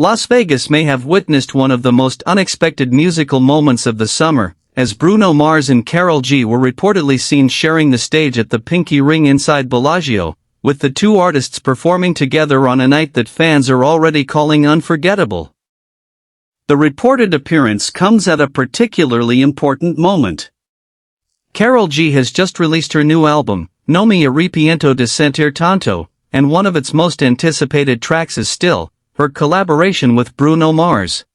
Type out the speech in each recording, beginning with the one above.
Las Vegas may have witnessed one of the most unexpected musical moments of the summer, as Bruno Mars and Karol G were reportedly seen sharing the stage at the Pinky Ring inside Bellagio, with the two artists performing together on a night that fans are already calling unforgettable. The reported appearance comes at a particularly important moment. Karol G has just released her new album, Arrepiento de Sentir Tanto, and one of its most anticipated tracks is still her collaboration with Bruno Mars.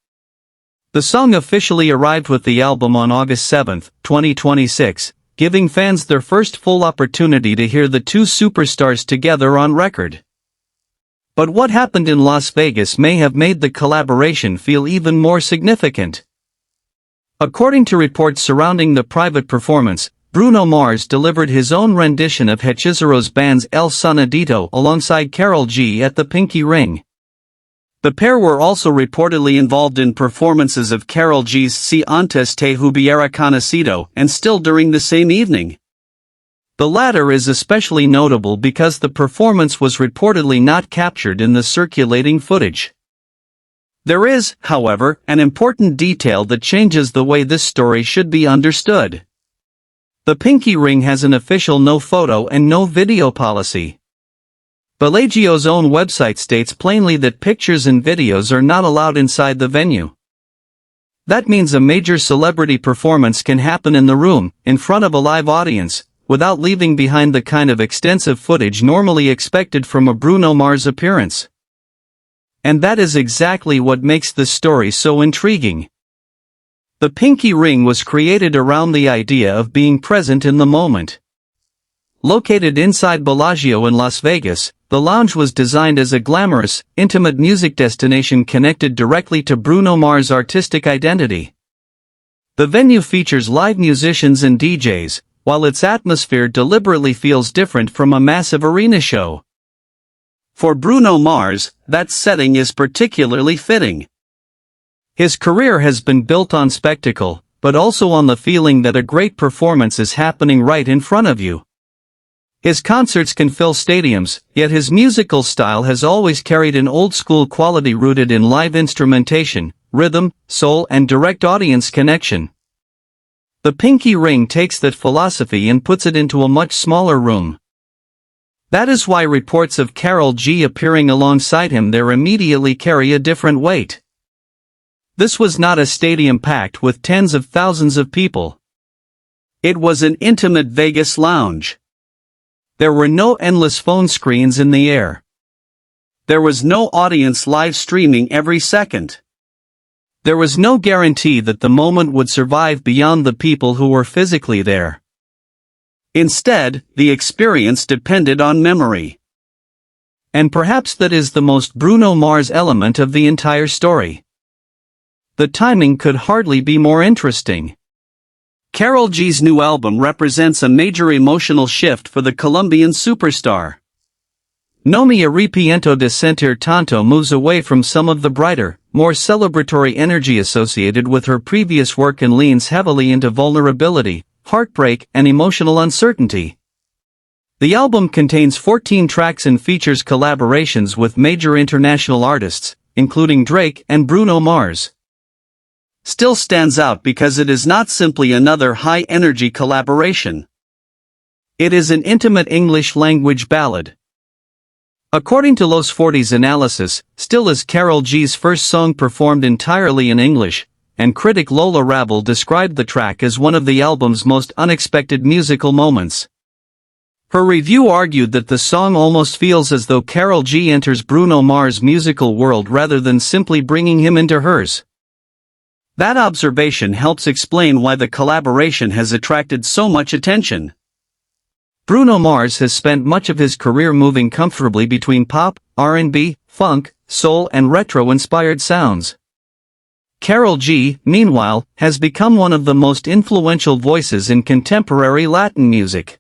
The song officially arrived with the album on August 7, 2026, giving fans their first full opportunity to hear the two superstars together on record. But what happened in Las Vegas may have made the collaboration feel even more significant. According to reports surrounding the private performance, Bruno Mars delivered his own rendition of Hechizeros Band's El Sonidito alongside Karol G at the Pinky Ring. The pair were also reportedly involved in performances of Karol G's Antes Te Hubiera Conocido and Still during the same evening. The latter is especially notable because the performance was reportedly not captured in the circulating footage. There is, however, an important detail that changes the way this story should be understood. The Pinky Ring has an official no photo and no video policy. Bellagio's own website states plainly that pictures and videos are not allowed inside the venue. That means a major celebrity performance can happen in the room, in front of a live audience, without leaving behind the kind of extensive footage normally expected from a Bruno Mars appearance. And that is exactly what makes this story so intriguing. The Pinky Ring was created around the idea of being present in the moment. Located inside Bellagio in Las Vegas, the lounge was designed as a glamorous, intimate music destination connected directly to Bruno Mars' artistic identity. The venue features live musicians and DJs, while its atmosphere deliberately feels different from a massive arena show. For Bruno Mars, that setting is particularly fitting. His career has been built on spectacle, but also on the feeling that a great performance is happening right in front of you. His concerts can fill stadiums, yet his musical style has always carried an old-school quality rooted in live instrumentation, rhythm, soul and direct audience connection. The Pinky Ring takes that philosophy and puts it into a much smaller room. That is why reports of Karol G appearing alongside him there immediately carry a different weight. This was not a stadium packed with tens of thousands of people. It was an intimate Vegas lounge. There were no endless phone screens in the air. There was no audience live streaming every second. There was no guarantee that the moment would survive beyond the people who were physically there. Instead, the experience depended on memory. And perhaps that is the most Bruno Mars element of the entire story. The timing could hardly be more interesting. Karol G's new album represents a major emotional shift for the Colombian superstar. Arrepiento de Sentir Tanto moves away from some of the brighter, more celebratory energy associated with her previous work and leans heavily into vulnerability, heartbreak, and emotional uncertainty. The album contains 14 tracks and features collaborations with major international artists, including Drake and Bruno Mars. Still stands out because it is not simply another high-energy collaboration. It is an intimate English-language ballad. According to Los 40's analysis, Still is Karol G's first song performed entirely in English, and critic Lola Rabel described the track as one of the album's most unexpected musical moments. Her review argued that the song almost feels as though Karol G enters Bruno Mars' musical world rather than simply bringing him into hers. That observation helps explain why the collaboration has attracted so much attention. Bruno Mars has spent much of his career moving comfortably between pop, R&B, funk, soul and retro-inspired sounds. Karol G, meanwhile, has become one of the most influential voices in contemporary Latin music.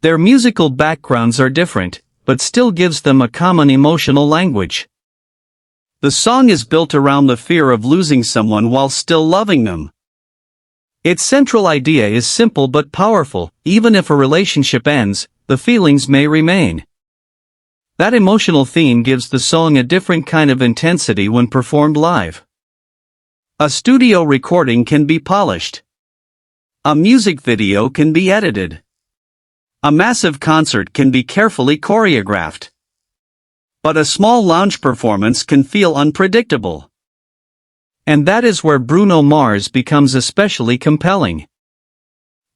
Their musical backgrounds are different, but still gives them a common emotional language. The song is built around the fear of losing someone while still loving them. Its central idea is simple but powerful: even if a relationship ends, the feelings may remain. That emotional theme gives the song a different kind of intensity when performed live. A studio recording can be polished. A music video can be edited. A massive concert can be carefully choreographed. But a small lounge performance can feel unpredictable. And that is where Bruno Mars becomes especially compelling.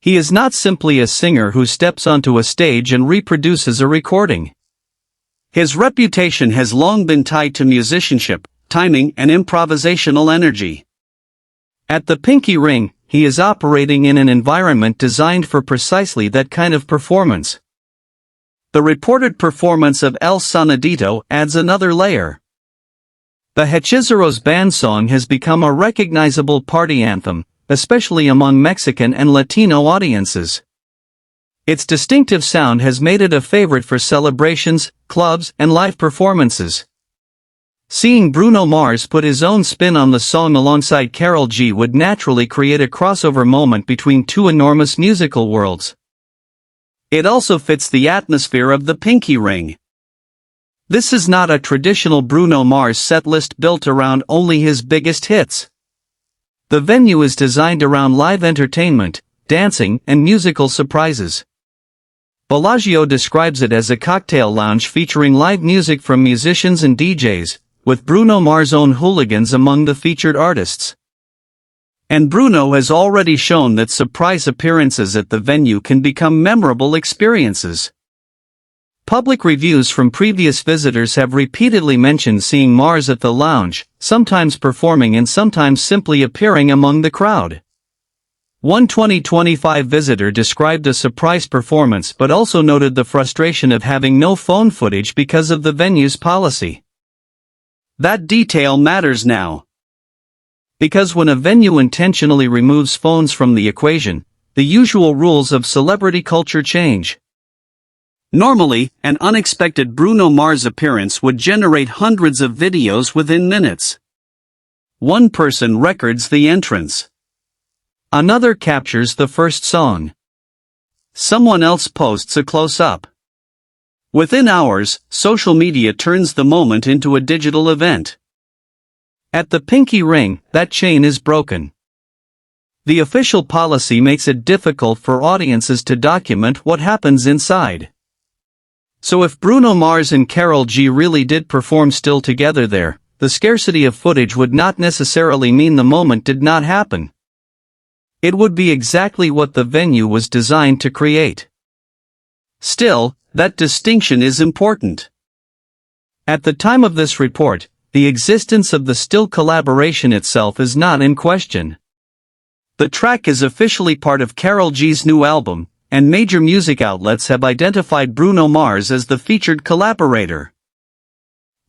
He is not simply a singer who steps onto a stage and reproduces a recording. His reputation has long been tied to musicianship, timing, and improvisational energy. At the Pinky Ring, he is operating in an environment designed for precisely that kind of performance. The reported performance of El Sonidito adds another layer. The Hechizeros Band song has become a recognizable party anthem, especially among Mexican and Latino audiences. Its distinctive sound has made it a favorite for celebrations, clubs, and live performances. Seeing Bruno Mars put his own spin on the song alongside Karol G would naturally create a crossover moment between two enormous musical worlds. It also fits the atmosphere of the Pinky Ring. This is not a traditional Bruno Mars setlist built around only his biggest hits. The venue is designed around live entertainment, dancing, and musical surprises. Bellagio describes it as a cocktail lounge featuring live music from musicians and DJs, with Bruno Mars' own hooligans among the featured artists. And Bruno has already shown that surprise appearances at the venue can become memorable experiences. Public reviews from previous visitors have repeatedly mentioned seeing Mars at the lounge, sometimes performing and sometimes simply appearing among the crowd. One 2025 visitor described a surprise performance but also noted the frustration of having no phone footage because of the venue's policy. That detail matters now. Because when a venue intentionally removes phones from the equation, the usual rules of celebrity culture change. Normally, an unexpected Bruno Mars appearance would generate hundreds of videos within minutes. One person records the entrance. Another captures the first song. Someone else posts a close-up. Within hours, social media turns the moment into a digital event. At the Pinky Ring, that chain is broken. The official policy makes it difficult for audiences to document what happens inside. So if Bruno Mars and Karol G really did perform still together there, the scarcity of footage would not necessarily mean the moment did not happen. It would be exactly what the venue was designed to create. Still, that distinction is important. At the time of this report, the existence of the still collaboration itself is not in question. The track is officially part of Karol G's new album, and major music outlets have identified Bruno Mars as the featured collaborator.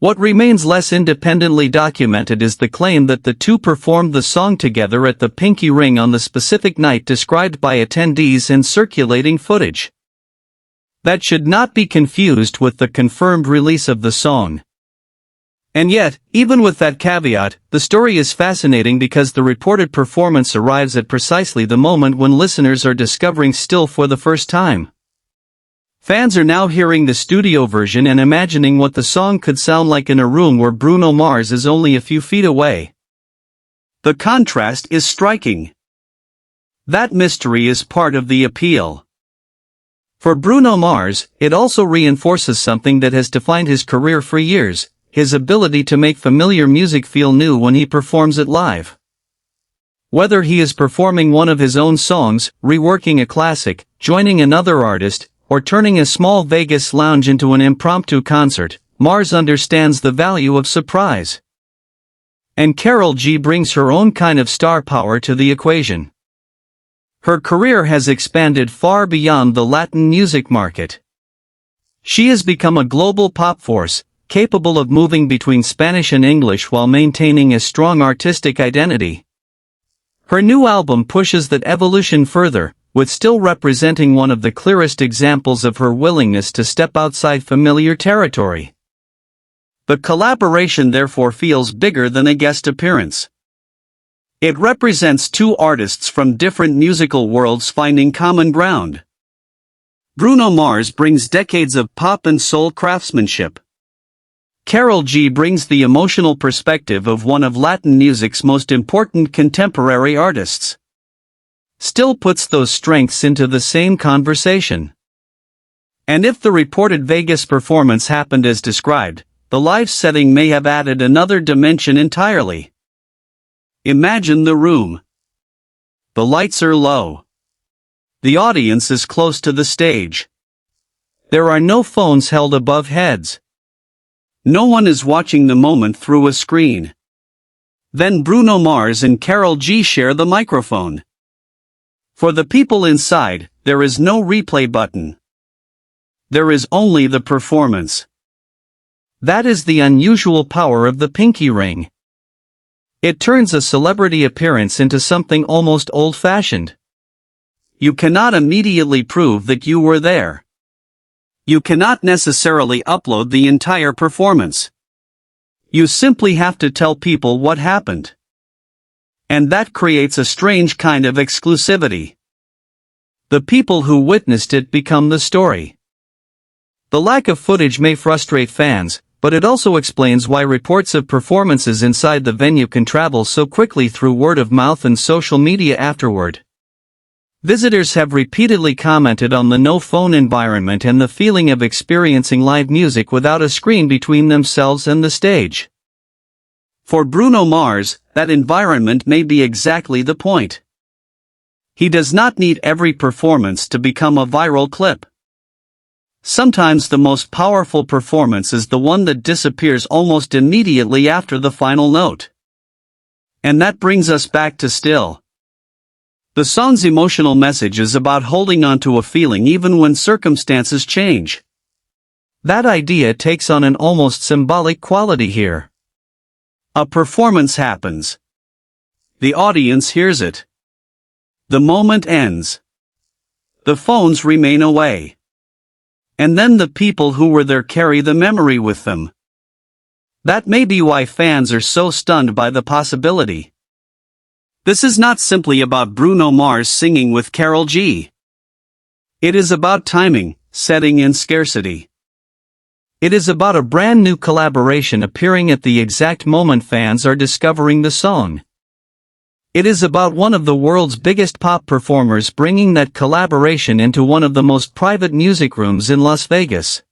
What remains less independently documented is the claim that the two performed the song together at the Pinky Ring on the specific night described by attendees and circulating footage. That should not be confused with the confirmed release of the song. And yet, even with that caveat, the story is fascinating because the reported performance arrives at precisely the moment when listeners are discovering Still for the first time. Fans are now hearing the studio version and imagining what the song could sound like in a room where Bruno Mars is only a few feet away. The contrast is striking. That mystery is part of the appeal. For Bruno Mars, it also reinforces something that has defined his career for years, his ability to make familiar music feel new when he performs it live. Whether he is performing one of his own songs, reworking a classic, joining another artist, or turning a small Vegas lounge into an impromptu concert, Mars understands the value of surprise. And Karol G brings her own kind of star power to the equation. Her career has expanded far beyond the Latin music market. She has become a global pop force, capable of moving between Spanish and English while maintaining a strong artistic identity. Her new album pushes that evolution further, with Still representing one of the clearest examples of her willingness to step outside familiar territory. The collaboration therefore feels bigger than a guest appearance. It represents two artists from different musical worlds finding common ground. Bruno Mars brings decades of pop and soul craftsmanship. Karol G brings the emotional perspective of one of Latin music's most important contemporary artists. Still puts those strengths into the same conversation. And if the reported Vegas performance happened as described, the live setting may have added another dimension entirely. Imagine the room. The lights are low. The audience is close to the stage. There are no phones held above heads. No one is watching the moment through a screen. Then Bruno Mars and Karol G share the microphone. For the people inside, there is no replay button. There is only the performance. That is the unusual power of the pinky ring. It turns a celebrity appearance into something almost old-fashioned. You cannot immediately prove that you were there. You cannot necessarily upload the entire performance. You simply have to tell people what happened. And that creates a strange kind of exclusivity. The people who witnessed it become the story. The lack of footage may frustrate fans, but it also explains why reports of performances inside the venue can travel so quickly through word of mouth and social media afterward. Visitors have repeatedly commented on the no-phone environment and the feeling of experiencing live music without a screen between themselves and the stage. For Bruno Mars, that environment may be exactly the point. He does not need every performance to become a viral clip. Sometimes the most powerful performance is the one that disappears almost immediately after the final note. And that brings us back to Still. The song's emotional message is about holding on to a feeling even when circumstances change. That idea takes on an almost symbolic quality here. A performance happens. The audience hears it. The moment ends. The phones remain away. And then the people who were there carry the memory with them. That may be why fans are so stunned by the possibility. This is not simply about Bruno Mars singing with Karol G. It is about timing, setting and scarcity. It is about a brand new collaboration appearing at the exact moment fans are discovering the song. It is about one of the world's biggest pop performers bringing that collaboration into one of the most private music rooms in Las Vegas.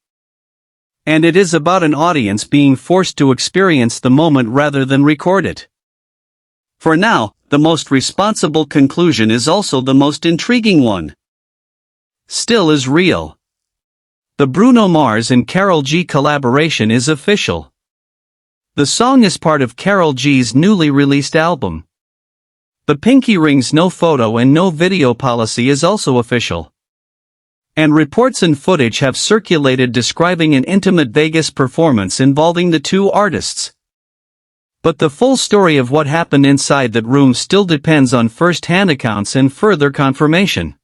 And it is about an audience being forced to experience the moment rather than record it. For now, the most responsible conclusion is also the most intriguing one. Still is real. The Bruno Mars and Karol G collaboration is official. The song is part of Karol G's newly released album. The pinky ring's no photo and no video policy is also official. And reports and footage have circulated describing an intimate Vegas performance involving the two artists. But the full story of what happened inside that room still depends on first-hand accounts and further confirmation.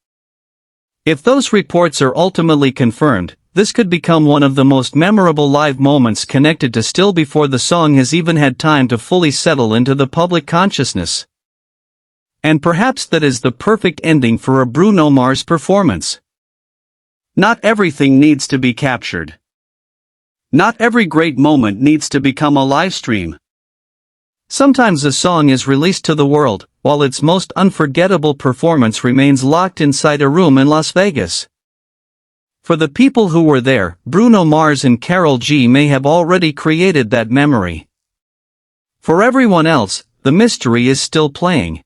If those reports are ultimately confirmed, this could become one of the most memorable live moments connected to Still before the song has even had time to fully settle into the public consciousness. And perhaps that is the perfect ending for a Bruno Mars performance. Not everything needs to be captured. Not every great moment needs to become a live stream. Sometimes a song is released to the world, while its most unforgettable performance remains locked inside a room in Las Vegas. For the people who were there, Bruno Mars and Karol G may have already created that memory. For everyone else, the mystery is still playing.